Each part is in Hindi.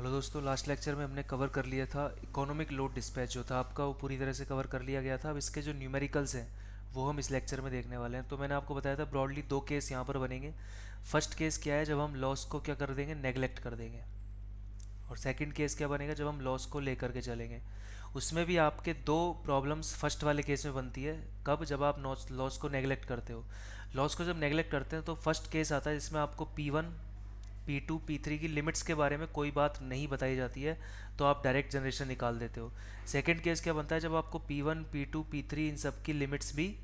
हेलो दोस्तों, लास्ट लेक्चर में हमने कवर कर लिया था इकोनॉमिक लोड डिस्पैच जो था आपका, वो पूरी तरह से कवर कर लिया गया था। अब इसके जो न्यूमेरिकल्स हैं वो हम इस लेक्चर में देखने वाले हैं। तो मैंने आपको बताया था ब्रॉडली दो केस यहाँ पर बनेंगे। फर्स्ट केस क्या है, जब हम लॉस को क्या कर देंगे, नेगलेक्ट कर देंगे। और सेकंड केस क्या बनेगा, जब हम लॉस को लेकर के चलेंगे। उसमें भी आपके दो प्रॉब्लम्स फर्स्ट वाले केस में बनती है। कब, जब आप लॉस को नेगलेक्ट करते हो। लॉस को जब नेगलेक्ट करते हैं तो फर्स्ट केस आता है जिसमें आपको P1 P2 P3 की लिमिट्स के बारे में कोई बात नहीं बताई जाती है, तो आप डायरेक्ट जनरेशन निकाल देते हो। सेकंड केस क्या बनता है, जब आपको P1 P2 P3 इन सब की लिमिट्स भी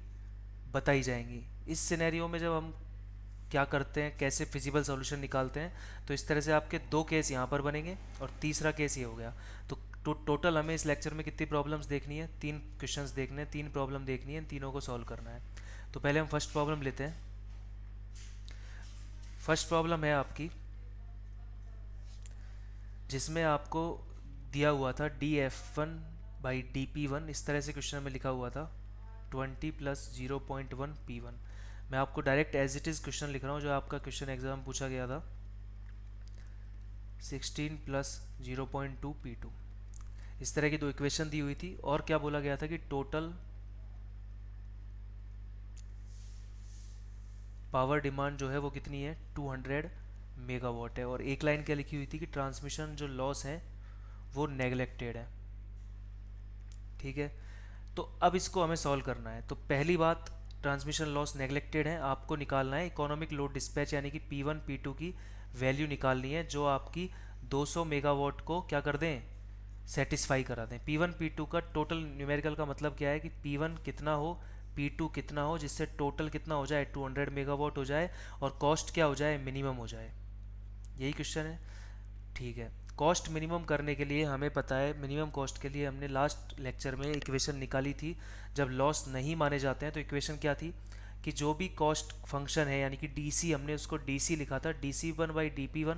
बताई जाएंगी। इस सिनेरियो में जब हम क्या करते हैं, कैसे फिजिबल सॉल्यूशन निकालते हैं, तो इस तरह से आपके दो केस यहाँ पर बनेंगे और तीसरा केस ये हो गया। तो टोटल हमें इस लेक्चर में कितनी प्रॉब्लम्स देखनी है, तीन क्वेश्चंस देखने हैं, तीन प्रॉब्लम देखनी है, इन तीनों को सॉल्व करना है। तो पहले हम फर्स्ट प्रॉब्लम लेते हैं। फर्स्ट प्रॉब्लम है आपकी जिसमें आपको दिया हुआ था dF1/dP1, इस तरह से क्वेश्चन में लिखा हुआ था 20 + 0.1 P1। मैं आपको direct as it is question लिख रहा हूँ जो आपका क्वेश्चन एग्जाम पूछा गया था। 16 + 0.2 P2, इस तरह की दो इक्वेशन दी हुई थी। और क्या बोला गया था कि टोटल पावर डिमांड जो है वो कितनी है, 200 मेगावाट है। और एक लाइन क्या लिखी हुई थी कि ट्रांसमिशन जो लॉस है वो नेगलेक्टेड है। ठीक है, तो अब इसको हमें सॉल्व करना है। तो पहली बात, ट्रांसमिशन लॉस नेगलेक्टेड है, आपको निकालना है इकोनॉमिक लोड डिस्पैच यानी कि P1 P2 की वैल्यू निकालनी है जो आपकी 200 मेगावाट को क्या कर दें, सेटिस्फाई करा दें। P1 P2 का टोटल न्यूमेरिकल का मतलब क्या है कि P1 कितना हो, P2 कितना हो, जिससे टोटल कितना हो जाए, 200 मेगावाट हो जाए और कॉस्ट क्या हो जाए, मिनिमम हो जाए। यही क्वेश्चन है। ठीक है, कॉस्ट मिनिमम करने के लिए हमें पता है, मिनिमम कॉस्ट के लिए हमने लास्ट लेक्चर में इक्वेशन निकाली थी। जब लॉस नहीं माने जाते हैं तो इक्वेशन क्या थी कि जो भी कॉस्ट फंक्शन है यानी कि डीसी, हमने उसको डीसी लिखा था, DC1/dP1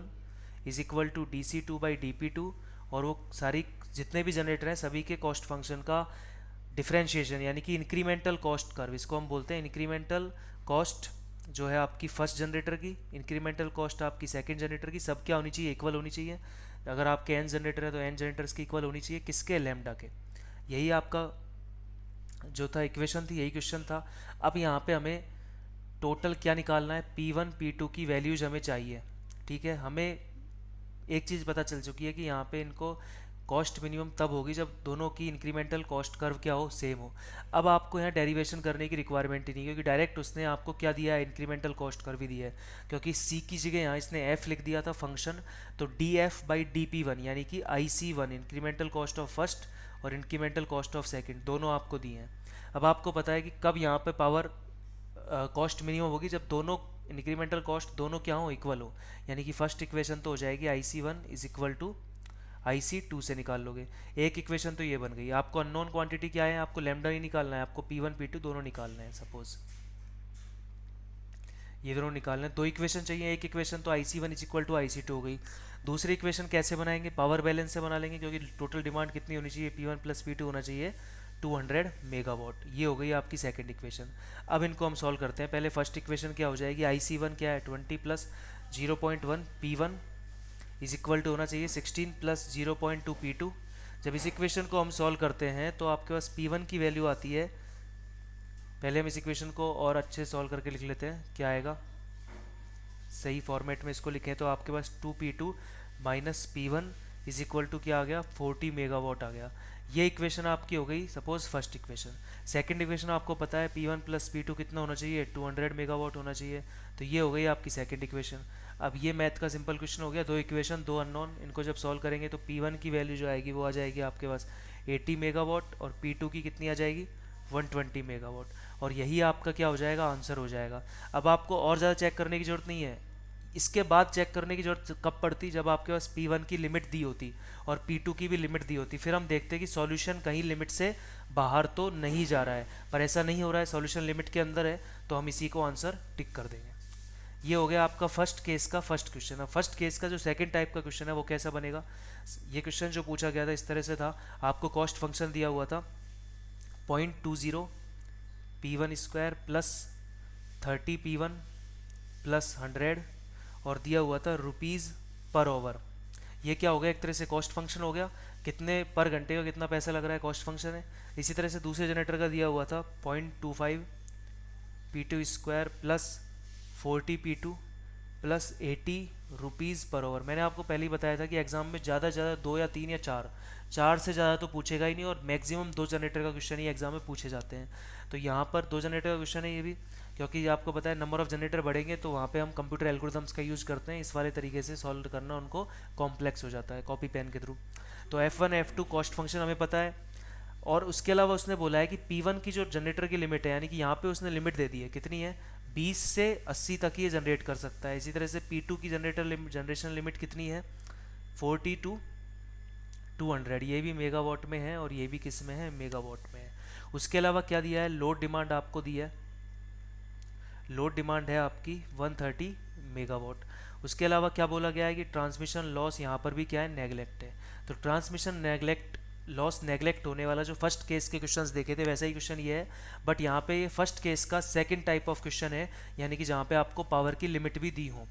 is equal to DC2/dP2। और वो सारी जितने भी जनरेटर हैं सभी के कॉस्ट फंक्शन का डिफरेंशिएशन यानी कि इंक्रीमेंटल कॉस्ट कर्व, इसको हम बोलते हैं इंक्रीमेंटल कॉस्ट जो है आपकी फर्स्ट जनरेटर की, इंक्रीमेंटल कॉस्ट आपकी सेकंड जनरेटर की, सब क्या होनी चाहिए, इक्वल होनी चाहिए। अगर आपके एन जनरेटर है तो एन जनरेटर्स की इक्वल होनी चाहिए, किसके, लैम्डा के। यही आपका जो था इक्वेशन थी, यही क्वेश्चन था। अब यहाँ पे हमें टोटल क्या निकालना है, P1 P2 की वैल्यूज हमें चाहिए। ठीक है, हमें एक चीज़ पता चल चुकी है कि यहाँ पे इनको कॉस्ट मिनिमम तब होगी जब दोनों की इंक्रीमेंटल कॉस्ट कर्व क्या हो, सेम हो। अब आपको यहाँ डेरिवेशन करने की रिक्वायरमेंट ही नहीं, क्योंकि डायरेक्ट उसने आपको क्या दिया है, इंक्रीमेंटल कॉस्ट कर्व ही दिया है। क्योंकि सी की जगह यहाँ इसने एफ लिख दिया था फंक्शन, तो dF/dP1 यानी कि IC1 incremental cost of first और इंक्रीमेंटल कॉस्ट ऑफ सेकंड दोनों आपको दिए हैं। अब आपको पता है कि कब यहाँ पे पावर कॉस्ट मिनिमम होगी, जब दोनों इंक्रीमेंटल कॉस्ट दोनों क्या हो, इक्वल हो। यानी कि फर्स्ट इक्वेशन तो हो जाएगी IC1 is equal to IC2 से निकाल लोगे। एक इक्वेशन तो ये बन गई। आपको अननोन क्वांटिटी क्या है, आपको लैम्डा ही निकालना है, आपको P1 P2 दोनों निकालना है। सपोज ये दोनों निकालना है, दो इक्वेशन चाहिए। एक इक्वेशन तो IC1 is equal to IC2 हो गई। दूसरी इक्वेशन कैसे बनाएंगे, पावर बैलेंस से बना लेंगे, क्योंकि टोटल डिमांड कितनी होनी चाहिए, P1 + P2 होना चाहिए 200 मेगावाट। ये हो गई आपकी सेकंड इक्वेशन। अब इनको हम सॉल्व करते हैं। पहले फर्स्ट इक्वेशन क्या हो जाएगी, IC1 क्या है, 20 + 0.1 P1 इज इक्वल टू होना चाहिए 16 + 0.2 P2। जब इस इक्वेशन को हम सॉल्व करते हैं तो आपके पास P1 की वैल्यू आती है, पहले हम इस इक्वेशन को और अच्छे सॉल्व करके लिख लेते हैं, क्या आएगा, सही फॉर्मेट में इसको लिखें तो आपके पास 2P2 - P1 is equal to क्या आ गया, 40 मेगावाट आ गया। ये इक्वेशन आपकी हो गई suppose first equation. Second equation आपको पता है P1 + P2 कितना होना चाहिए, 200 मेगावाट होना चाहिए। तो ये हो गई आपकी सेकंड इक्वेशन। अब ये मैथ का सिंपल क्वेश्चन हो गया, दो इक्वेशन दो अननोन, इनको जब सॉल्व करेंगे तो P1 की वैल्यू जो आएगी वो आ जाएगी आपके पास 80 मेगावाट और P2 की कितनी आ जाएगी, 120 मेगावाट। और यही आपका क्या हो जाएगा, आंसर हो जाएगा। अब आपको और ज़्यादा चेक करने की ज़रूरत नहीं है। इसके बाद चेक करने की जरूरत कब पड़ती, जब आपके पास P1 की लिमिट दी होती और P2 की भी लिमिट दी होती, फिर हम देखते कि सॉल्यूशन कहीं लिमिट से बाहर तो नहीं जा रहा है। पर ऐसा नहीं हो रहा है, सॉल्यूशन लिमिट के अंदर है, तो हम इसी को आंसर टिक कर देंगे। ये हो गया आपका फर्स्ट केस का फर्स्ट क्वेश्चन। अब फर्स्ट केस का जो सेकंड टाइप का क्वेश्चन है वो कैसा बनेगा। ये क्वेश्चन जो पूछा गया था इस तरह से था, आपको कॉस्ट फंक्शन दिया हुआ था 0.20 P1² + 30 P1 + 100 और दिया हुआ था रुपीज़ पर ओवर। ये क्या हो गया, एक तरह से कॉस्ट फंक्शन हो गया, कितने पर घंटे का कितना पैसा लग रहा है, कॉस्ट फंक्शन है। इसी तरह से दूसरे जनरेटर का दिया हुआ था 0.25 P2 square plus 40 P2 plus 80 rupees per hour. मैंने आपको पहले ही बताया था कि एग्जाम में ज़्यादा से ज़्यादा 2 या 3 या 4 से ज़्यादा तो पूछेगा ही नहीं, और मैक्सिमम 2 जनरेटर का क्वेश्चन ही एग्जाम में पूछे जाते हैं। तो यहाँ पर 2 जनरेटर का क्वेश्चन है ये भी, क्योंकि आपको पता है नंबर ऑफ जनरेटर बढ़ेंगे तो वहाँ पे हम कंप्यूटर एल्गोरिथम्स का यूज़ करते हैं, इस वाले तरीके से सॉल्व करना उनको कॉम्प्लेक्स हो जाता है कॉपी पेन के थ्रू। तो F1 F2 कॉस्ट फंक्शन हमें पता है, और उसके अलावा उसने बोला है कि P1 की जो जनरेटर की लिमिट है, यानी कि यहाँ पे उसने लिमिट दे दी है, कितनी है, 20 से 80 तक ये जनरेट कर सकता है। इसी तरह से P2 की जनरेशन लिमिट कितनी है, 40 टू 200, ये भी मेगावाट में है और ये भी किस में है, मेगावाट में है। उसके अलावा क्या दिया है, लोड डिमांड आपको दिया है, लोड डिमांड है आपकी 130 मेगावाट। उसके अलावा क्या बोला गया है कि ट्रांसमिशन लॉस यहाँ पर भी क्या है, नेगलेक्ट है। तो ट्रांसमिशन नेगलेक्ट लॉस नेगलेक्ट होने वाला जो फर्स्ट केस के क्वेश्चंस देखे थे वैसा ही क्वेश्चन ये है, बट यहाँ पे ये फर्स्ट केस का सेकंड टाइप ऑफ क्वेश्चन है, यानी कि जहाँ पे आपको पावर की लिमिट भी दी हो।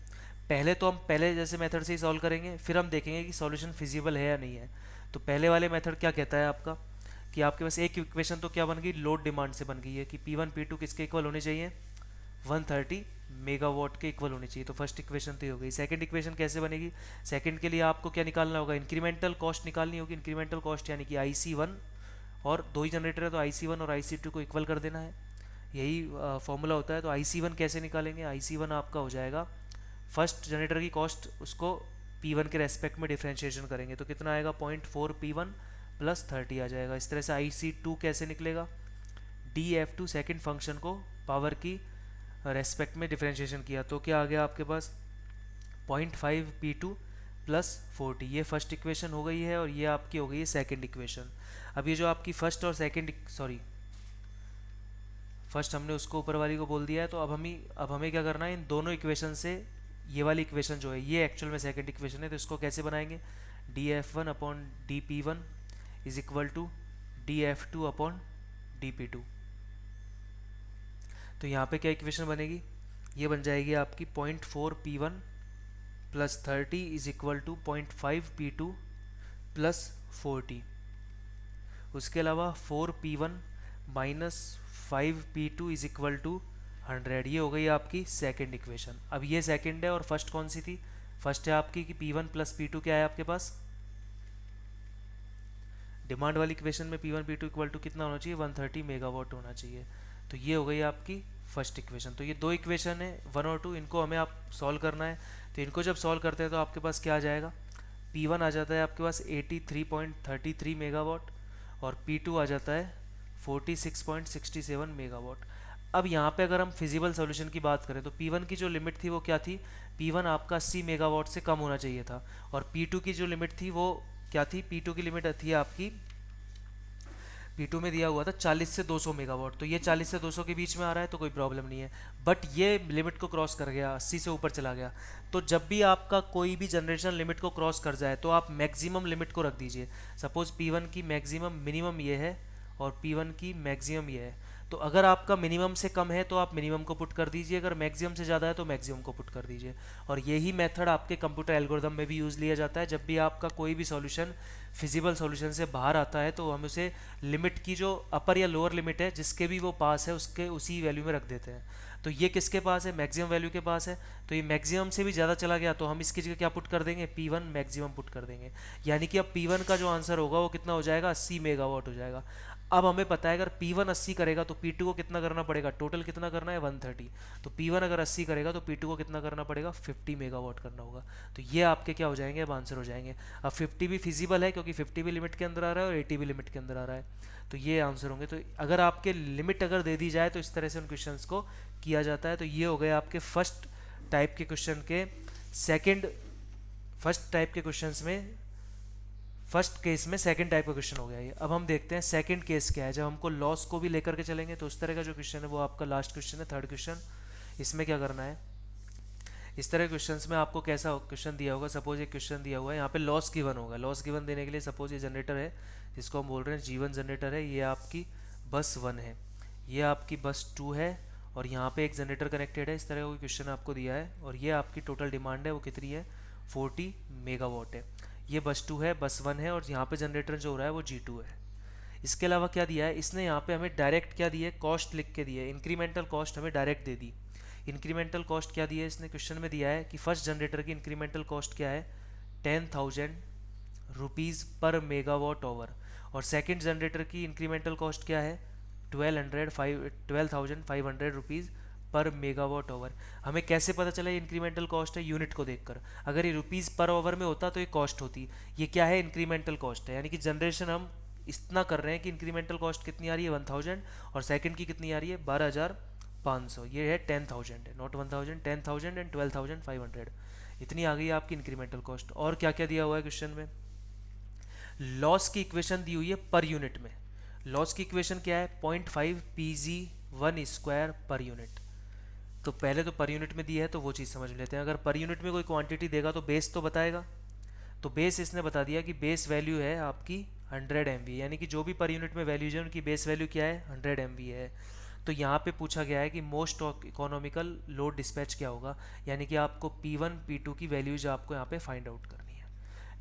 पहले तो हम पहले जैसे मेथड से ही सॉल्व करेंगे, फिर हम देखेंगे कि सॉल्यूशन फिजिबल है या नहीं है। तो पहले वाले मेथड क्या कहता है आपका, कि आपके पास एक इक्वेशन तो क्या बन गई, लोड डिमांड से बन गई है कि P1 P2 किसके इक्वल होने चाहिए, 130 मेगावाट के इक्वल होनी चाहिए। तो फर्स्ट इक्वेशन तो ये हो गई। सेकंड इक्वेशन कैसे बनेगी, सेकंड के लिए आपको क्या निकालना होगा, इंक्रीमेंटल कॉस्ट निकालनी होगी। इंक्रीमेंटल कॉस्ट यानी कि IC1, और 2 ही जनरेटर है तो IC1 और IC2 को इक्वल कर देना है, यही फॉर्मूला होता है। तो IC1 कैसे निकालेंगे, IC1 आपका हो जाएगा फर्स्ट जनरेटर की कॉस्ट, उसको P1 के रेस्पेक्ट में डिफ्रेंशिएशन करेंगे तो कितना आएगा, 0.4 P1 प्लस 30 आ जाएगा। इस तरह से IC2 कैसे निकलेगा, DF2 सेकंड फंक्शन को पावर की रेस्पेक्ट में डिफ्रेंशिएशन किया तो क्या आ गया आपके पास, 0.5 P2 प्लस 40, ये फर्स्ट इक्वेशन हो गई है, और ये आपकी हो गई है सेकंड इक्वेशन। अब ये जो आपकी फर्स्ट और सेकंड, सॉरी फर्स्ट हमने उसको ऊपर वाली को बोल दिया है, तो अब हमें क्या करना है, इन दोनों इक्वेशन से ये वाली इक्वेशन जो है ये एक्चुअल में सेकंड इक्वेशन है, तो इसको कैसे बनाएंगे, dF1 upon dP1 is equal to dF2 upon dP2। तो यहाँ पे क्या इक्वेशन बनेगी, ये बन जाएगी आपकी 0.4 P1 plus 30 is equal to 0.5 P2 plus 40। उसके अलावा 4 P1 minus 5 P2 is equal to 100, ये हो गई आपकी सेकंड इक्वेशन। अब ये सेकंड है और फर्स्ट कौन सी थी, फर्स्ट है आपकी कि P1 प्लस P2 क्या है आपके पास, डिमांड वाली इक्वेशन में P1 P2 इक्वल टू कितना होना चाहिए, 130 मेगावाट होना चाहिए। तो ये हो गई आपकी फर्स्ट इक्वेशन। तो ये दो इक्वेशन है 1 और 2, इनको हमें आप सॉल्व करना है। तो इनको जब सॉल्व करते हैं तो आपके पास क्या आ जाएगा, P1 आ जाता है आपके पास 83.33 मेगावाट, और P2 आ जाता है 46.67 मेगावाट। अब यहाँ पे अगर हम फिजिबल सॉल्यूशन की बात करें तो P1 की जो लिमिट थी वो क्या थी, P1 आपका 80 मेगावाट से कम होना चाहिए था, और P2 की जो लिमिट थी वो क्या थी, P2 की लिमिट थी आपकी, P2 में दिया हुआ था 40 से 200 मेगावाट, तो ये 40 से 200 के बीच में आ रहा है तो कोई प्रॉब्लम नहीं है। बट ये लिमिट को क्रॉस कर गया, 80 से ऊपर चला गया। तो जब भी आपका कोई भी जनरेशन लिमिट को क्रॉस कर जाए तो आप मैक्सिमम लिमिट को रख दीजिए। सपोज P1 की मैक्सिमम मिनिमम ये है और P1 की मैक्सिमम ये है, तो अगर आपका मिनिमम से कम है तो आप मिनिमम को पुट कर दीजिए, अगर मैक्सिमम से ज़्यादा है तो मैक्सिमम को पुट कर दीजिए। और यही मेथड आपके कंप्यूटर एल्गोरिदम में भी यूज़ लिया जाता है। जब भी आपका कोई भी सॉल्यूशन फिजिबल सॉल्यूशन से बाहर आता है तो हम उसे लिमिट की जो अपर या लोअर लिमिट है जिसके भी वो पास है उसके उसी वैल्यू में रख देते हैं। तो ये किसके पास है, मैक्सिमम वैल्यू के पास है, तो ये मैक्सिमम से भी ज़्यादा चला गया तो हम इसकी जगह क्या पुट कर देंगे, P1 मैक्सिमम पुट कर देंगे। यानी कि अब P1 का जो आंसर होगा वो कितना हो जाएगा, 80 मेगावाट हो जाएगा। अब हमें पता है अगर P1 80 करेगा तो P2 को कितना करना पड़ेगा, टोटल कितना करना है 130, तो P1 अगर 80 करेगा तो P2 को कितना करना पड़ेगा, 50 मेगावाट करना होगा। तो ये आपके क्या हो जाएंगे, अब आंसर हो जाएंगे। अब 50 भी फिजिबल है क्योंकि 50 भी लिमिट के अंदर आ रहा है और 80 भी लिमिट के अंदर आ रहा है, तो ये आंसर होंगे। तो अगर आपके लिमिट अगर दे दी जाए तो इस तरह से उन क्वेश्चन को किया जाता है। तो ये हो गए आपके फर्स्ट टाइप के क्वेश्चन के सेकेंड, फर्स्ट टाइप के क्वेश्चंस में फर्स्ट केस में सेकंड टाइप का क्वेश्चन हो गया ये। अब हम देखते हैं सेकंड केस क्या है, जब हमको लॉस को भी लेकर के चलेंगे तो उस तरह का जो क्वेश्चन है वो आपका लास्ट क्वेश्चन है, थर्ड क्वेश्चन। इसमें क्या करना है, इस तरह के क्वेश्चंस में आपको कैसा क्वेश्चन दिया होगा, सपोज एक क्वेश्चन दिया हुआ है, यहाँ पे लॉस गिवन होगा। लॉस गिवन देने के लिए सपोज ये जनरेटर है जिसको हम बोल रहे हैं G1 जनरेटर है, ये आपकी बस 1 है, ये आपकी बस 2 है, और यहाँ पे एक जनरेटर कनेक्टेड है। इस तरह का क्वेश्चन आपको दिया है और ये आपकी टोटल डिमांड है वो कितनी है, 40 मेगावाट है। ये बस 2 है, बस 1 है, और यहाँ पे जनरेटर जो हो रहा है वो G2 है। इसके अलावा क्या दिया है इसने, यहाँ पे हमें डायरेक्ट क्या दिया है, कॉस्ट लिख के दिया है, इंक्रीमेंटल कॉस्ट हमें डायरेक्ट दे दी। इंक्रीमेंटल कॉस्ट क्या दिया है इसने, क्वेश्चन में दिया है कि फर्स्ट जनरेटर की इंक्रीमेंटल कॉस्ट क्या है, 10,000 रुपीज़ पर मेगावाट ओवर, और सेकंड जनरेटर की इंक्रीमेंटल कॉस्ट क्या है, 12,500 रुपीज़ पर मेगावाट ओवर। हमें कैसे पता चला ये इंक्रीमेंटल कॉस्ट है, यूनिट को देखकर। अगर ये रुपीज़ पर ओवर में होता तो ये कॉस्ट होती, ये क्या है, इंक्रीमेंटल कॉस्ट है, यानी कि जनरेशन हम इतना कर रहे हैं कि इंक्रीमेंटल कॉस्ट कितनी आ रही है 1000, और सेकंड की कितनी आ रही है 12,500, ये है 10,000 है, नॉट 1000, 10,000 एंड 12,500, इतनी आ गई है आपकी इंक्रीमेंटल कॉस्ट। और क्या क्या दिया हुआ है क्वेश्चन में, लॉस की इक्वेशन दी हुई है पर यूनिट में। लॉस की इक्वेशन क्या है, 0.5 Pg1² पर यूनिट। तो पहले तो पर यूनिट में दी है तो वो चीज़ समझ लेते हैं। अगर पर यूनिट में कोई क्वांटिटी देगा तो बेस तो बताएगा, तो बेस इसने बता दिया कि बेस वैल्यू है आपकी 100 MV, यानी कि जो भी पर यूनिट में वैल्यूज है उनकी बेस वैल्यू क्या है, 100 MV है। तो यहाँ पे पूछा गया है कि मोस्ट इकोनॉमिकल लोड डिस्पैच क्या होगा, यानी कि आपको P1 P2 की वैल्यूज आपको यहाँ पे फाइंड आउट करनी है।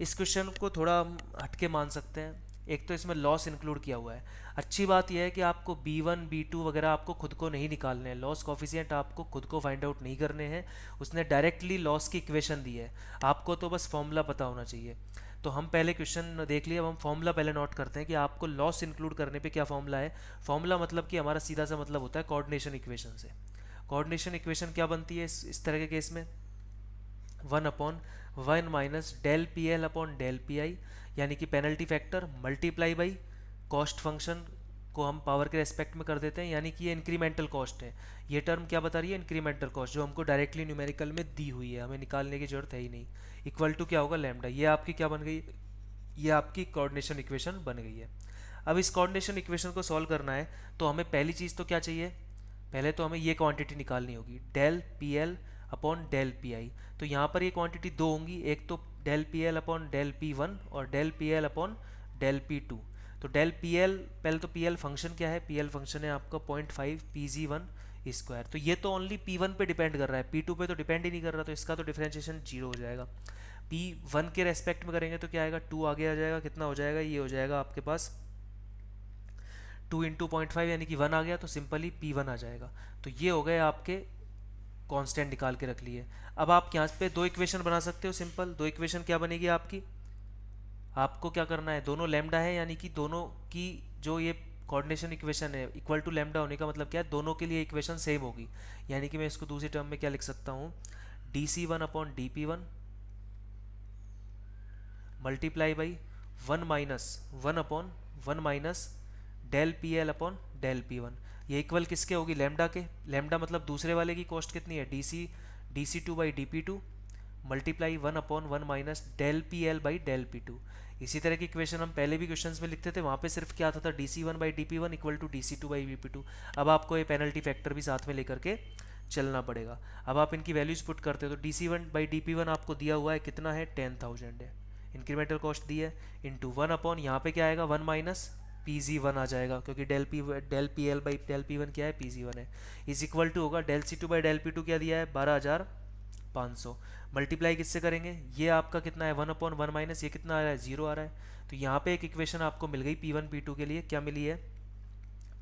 इस क्वेश्चन को थोड़ा हम हटके मान सकते हैं, एक तो इसमें लॉस इंक्लूड किया हुआ है। अच्छी बात यह है कि आपको B1 B2 वगैरह आपको खुद को नहीं निकालने हैं, लॉस कॉफिशिएंट आपको खुद को फाइंड आउट नहीं करने हैं, उसने डायरेक्टली लॉस की इक्वेशन दी है, आपको तो बस फॉर्मूला पता होना चाहिए। तो हम पहले क्वेश्चन देख लिए, अब हम फॉर्मूला पहले नोट करते हैं कि आपको लॉस इंक्लूड करने पे क्या फॉर्मूला है। फॉर्मूला मतलब कि हमारा सीधा सा मतलब होता है कोऑर्डिनेशन इक्वेशन से। कोऑर्डिनेशन इक्वेशन क्या बनती है इस तरह के केस में, 1/1 minus del P L upon del P I, यानी कि penalty factor multiply by cost function को हम पावर के रेस्पेक्ट में कर देते हैं, यानी कि ये इंक्रीमेंटल कॉस्ट है। ये टर्म क्या बता रही है, इंक्रीमेंटल कॉस्ट, जो हमको डायरेक्टली न्यूमेरिकल में दी हुई है, हमें निकालने की जरूरत है ही नहीं। इक्वल टू क्या होगा, लैम्डा। ये आपकी क्या बन गई, ये आपकी कोऑर्डिनेशन इक्वेशन बन गई है। अब इस कोऑर्डिनेशन इक्वेशन को सॉल्व करना है तो हमें पहली चीज़ तो क्या चाहिए, पहले तो हमें ये क्वांटिटी निकालनी होगी, del P L upon del P I. तो यहाँ पर ये क्वांटिटी दो होंगी, एक तो del P L upon del P one और del P L upon del P two. तो डेल पी एल, पहले तो पी एल फंक्शन क्या है, पी एल फंक्शन है आपका 0.5 Pg1²। तो ये तो ओनली P1 पे डिपेंड कर रहा है, P2 पे तो डिपेंड ही नहीं कर रहा, तो इसका तो डिफरेंशिएशन जीरो हो जाएगा। P1 के रेस्पेक्ट में करेंगे तो क्या आएगा, 2 आगे आ जाएगा, कितना हो जाएगा, ये हो जाएगा आपके पास 2 इंटू 0.5 यानी कि 1 आ गया, तो सिंपली P1 आ जाएगा। तो ये हो गए आपके कांस्टेंट निकाल के रख लिए। अब आप यहाँ पे दो इक्वेशन बना सकते हो, सिंपल दो इक्वेशन क्या बनेगी आपकी, आपको क्या करना है, दोनों लैम्डा है, यानी कि दोनों की जो ये कोऑर्डिनेशन इक्वेशन है इक्वल टू लैम्डा होने का मतलब क्या है, दोनों के लिए इक्वेशन सेम होगी। यानी कि मैं इसको दूसरी टर्म में क्या लिख सकता हूँ, dc1 upon dp1 multiply by 1 minus del P L upon del P one. ये इक्वल किसके होगी, लैम्डा के। लैम्डा मतलब दूसरे वाले की कॉस्ट कितनी है, D C two by D P two multiply 1/1 minus del P L by del P two. इसी तरह की इक्वेशन हम पहले भी क्वेश्चंस में लिखते थे, वहाँ पे सिर्फ क्या आता था, dc1/dp1 इक्वल टू dc2/dp2। अब आपको ये पेनल्टी फैक्टर भी साथ में लेकर के चलना पड़ेगा। अब आप इनकी वैल्यूज पुट करते हो तो dc1/dp1 आपको दिया हुआ है कितना है, 10,000 है, इंक्रीमेंटल कॉस्ट दी है, इंटू 1 अपॉन यहाँ पे क्या आएगा 1 माइनस Pg1 आ जाएगा, क्योंकि del P L by del P one क्या है, Pg1 है, इज इक्वल टू होगा डेल C2/डेल P2 क्या दिया है 12,500, मल्टीप्लाई किससे करेंगे, ये आपका कितना है 1/1 माइनस ये कितना आ रहा है, जीरो आ रहा है। तो यहाँ पे एक इक्वेशन आपको मिल गई P1 P2 के लिए, क्या मिली है,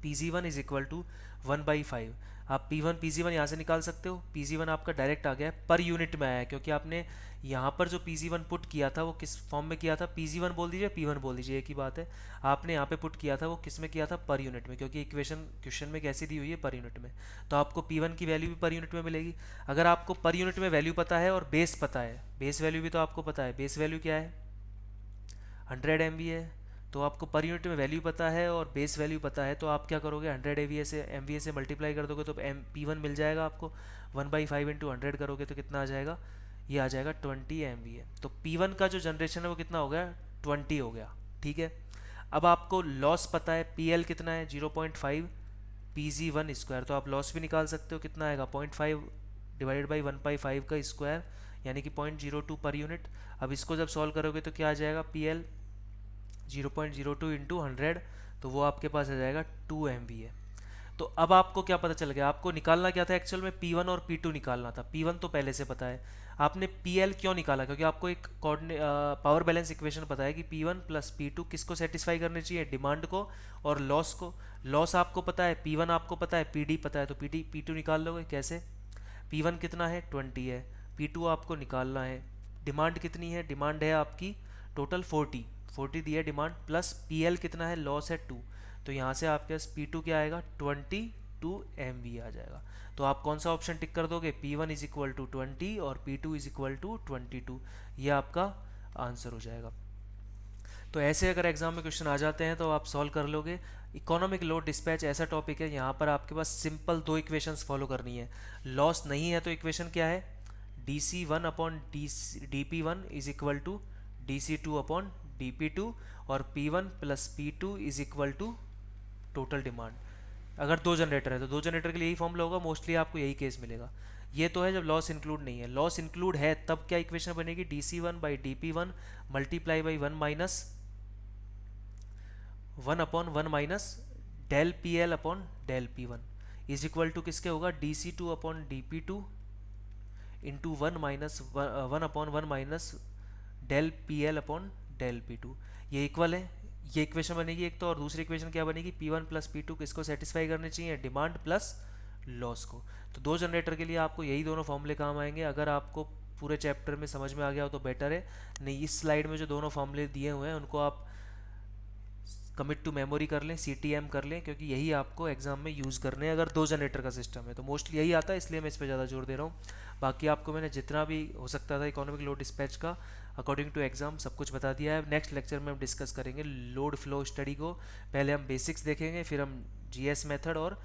Pg1 इज इक्वल टू 1/5। आप P1 Pg1 यहाँ से निकाल सकते हो, Pg1 आपका डायरेक्ट आ गया है, पर यूनिट में आया है, क्योंकि आपने यहाँ पर जो Pg1 पुट किया था वो किस फॉर्म में किया था, Pg1 बोल दीजिए P1 बोल दीजिए, एक ही बात है। आपने यहाँ पे पुट किया था वो किस में किया था, पर यूनिट में, क्योंकि इक्वेशन क्वेश्चन में कैसी दी हुई है, पर यूनिट में। तो आपको P1 की वैल्यू भी पर यूनिट में मिलेगी। अगर आपको पर यूनिट में वैल्यू पता है और बेस पता है, बेस वैल्यू भी तो आपको पता है, बेस वैल्यू क्या है 100 MV है, तो आपको पर यूनिट में वैल्यू पता है और बेस वैल्यू पता है, तो आप क्या करोगे 100 MVA से मल्टीप्लाई कर दोगे तो P1 मिल जाएगा आपको, 1/5 इंटू 100 करोगे तो कितना आ जाएगा, ये आ जाएगा 20 MVA। तो P1 का जो जनरेशन है वो कितना हो गया, 20 हो गया, ठीक है। अब आपको लॉस पता है, PL कितना है 0.5 Pg1², तो आप लॉस भी निकाल सकते हो, कितना आएगा 0.5 डिवाइडेड बाई 1/5 का स्क्वायर, यानी कि 0.02 पर यूनिट। अब इसको जब सॉल्व करोगे तो क्या आ जाएगा, PL 0.02 इंटू 100, तो वो आपके पास आ जाएगा 2 MVA। तो अब आपको क्या पता चल गया, आपको निकालना क्या था एक्चुअल में, P1 और P2 निकालना था। P1 तो पहले से पता है। आपने PL क्यों निकाला, क्योंकि आपको एक कोऑर्डिनेट पावर बैलेंस इक्वेशन पता है कि P1 प्लस P2 किसको सेटिस्फाई करनी चाहिए, डिमांड को और लॉस को। लॉस आपको पता है, P1 आपको पता है, PD पता है, तो P2 निकाल लोगे कैसे। P1 कितना है 20 है, P2 आपको निकालना है। डिमांड कितनी है, डिमांड है आपकी टोटल 40 दी है डिमांड, प्लस PL कितना है, लॉस है 2। तो यहाँ से आपके पास P2 क्या आएगा 22 MV आ जाएगा। तो आप कौन सा ऑप्शन टिक कर दोगे, P1 इज इक्वल टू 20 और P2 इज इक्वल टू 22। ये आपका आंसर हो जाएगा। तो ऐसे अगर एग्जाम में क्वेश्चन आ जाते हैं तो आप सॉल्व कर लोगे। इकोनॉमिक लोड डिस्पैच ऐसा टॉपिक है, यहाँ पर आपके पास सिंपल दो इक्वेशंस फॉलो करनी है। लॉस नहीं है तो इक्वेशन क्या है, DC1 upon DP1 is equal to DC2 upon DP2 और P1 plus P2 is equal to total demand. अगर दो जनरेटर है तो दो जनरेटर के लिए यही फॉर्मूला होगा, मोस्टली आपको यही केस मिलेगा। ये तो है जब लॉस इंक्लूड नहीं है। लॉस इंक्लूड है तब क्या इक्वेशन बनेगी, DC1/DP1 multiply by 1 minus 1/1 minus del PL upon del P1 is equal to किसके होगा, DC2 upon DP2 into 1/1 minus del PL upon del P2। ये इक्वल है, ये इक्वेशन बनेगी एक तो, और दूसरी इक्वेशन क्या बनेगी, P1 प्लस P2 किसको सेटिस्फाई करनी चाहिए, डिमांड प्लस लॉस को। तो दो जनरेटर के लिए आपको यही दोनों फॉर्मूले काम आएंगे। अगर आपको पूरे चैप्टर में समझ में आ गया हो तो बेटर है, नहीं इस स्लाइड में जो दोनों फॉर्मूले दिए हुए हैं उनको आप कमिट टू मेमोरी कर लें, CTM कर लें, क्योंकि यही आपको एग्जाम में यूज़ करने हैं। अगर दो जनरेटर का सिस्टम है तो मोस्टली यही आता है, इसलिए मैं इस पर ज़्यादा जोर दे रहा हूँ। बाकी आपको मैंने जितना भी हो सकता था इकोनॉमिक लोड डिस्पैच का अकॉर्डिंग टू एग्जाम सब कुछ बता दिया है। नेक्स्ट लेक्चर में हम डिस्कस करेंगे लोड फ्लो स्टडी को। पहले हम बेसिक्स देखेंगे, फिर हम GS मेथड और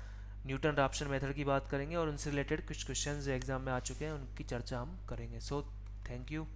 न्यूटन राप्सन मेथड की बात करेंगे, और उनसे रिलेटेड कुछ क्वेश्चन जो एग्जाम में आ चुके हैं उनकी चर्चा हम करेंगे। So thank you.